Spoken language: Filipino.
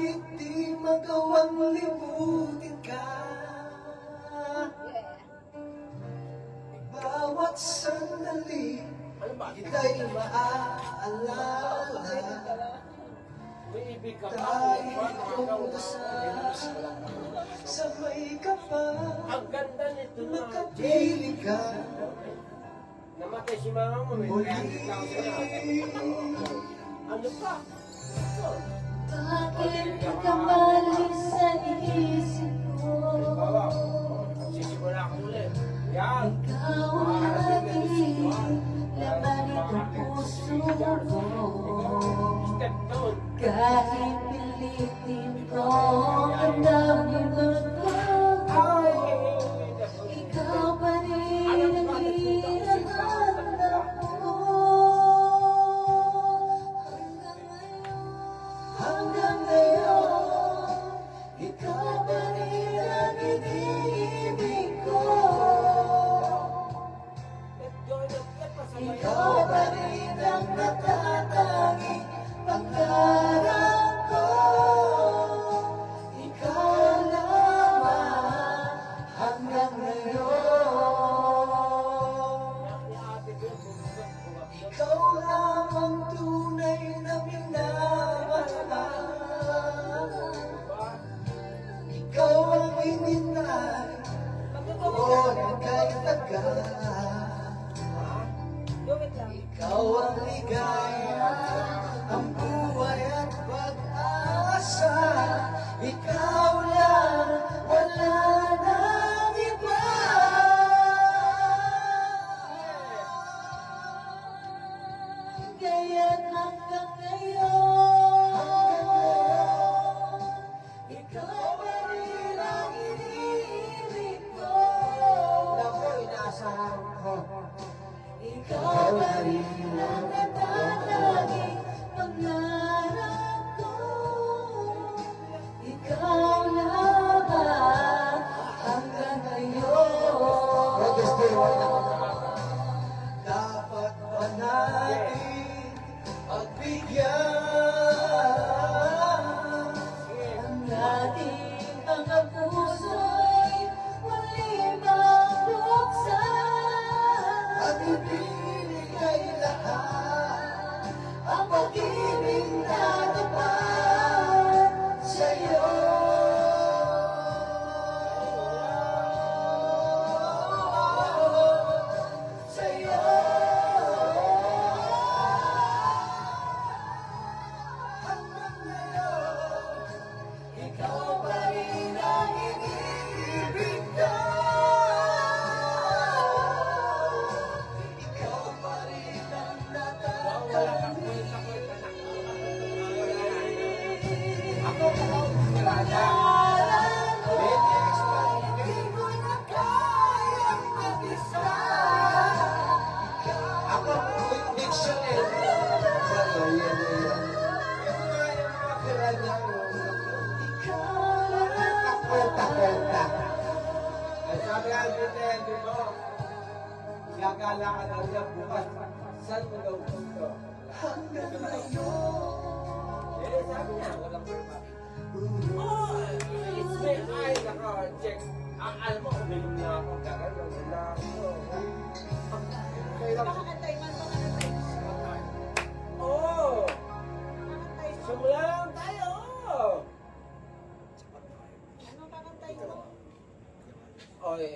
Bakit di magawang limutin ka? Bawat sandali kita'y maaalala. Tayo sabay ka pa, Ang ganda nito na. nakapili ka. Namatay si mama mo. Muli. Ano pa? Bakit ka malis sa isip ko? Sisimula ka ulit. Yan. Ikaw ang aking laman ng puso ko. Step down. Kahit pilitin ko ang dami ko, ikaw pa rin ang hinahanap ko. Hanggang ngayon, ikaw pa rin ang iniibig ko. Ikaw pa rin ang natatanging pangarap ko. Ikaw lamang hanggang ngayon. Ikaw lamang tunay na minamahal. Ikaw ang hinintay ko ng kahit tagal. Ikaw ang ligaya, ang buhay at pag-asa. Ikaw lang, wala nang iba. Kaya't hanggang ngayon, Ikaw pa rin ang iniibig ko. Ako, inaasahan ko. Ikaw pa rin ang natatanging pangarap ko. Ikaw lamang hanggang ngayon. dapat ba natin pagbigyan Ang ating mga puso'y muli mabuksan. at ibinigay lahat ang pag-ibig na tapat sa'yo? Sa'yo. Hanggang ngayon, ikaw pa rin ang iniibig ko. Ikaw pa rin ang natatanging. Ako, Pangalan ko, di ko na kayang mag-isa. Ako, dictionary. Ikaw lang. Kwenta. Ay sabi Albert Henry ko, gagala ka daw niya bukas. Saan mo daw gusto? Hanggang ngayon, Eh, sabi niya, walang pagpapit. Oh, it's me. Ay, nako, check. Ang alam mo, uminom na ako. Gagalaw na ako. Nakakantay man ba nakantay? Oo. Nakakantay mo? Simula lang tayo. Anong kakantay mo? Oy,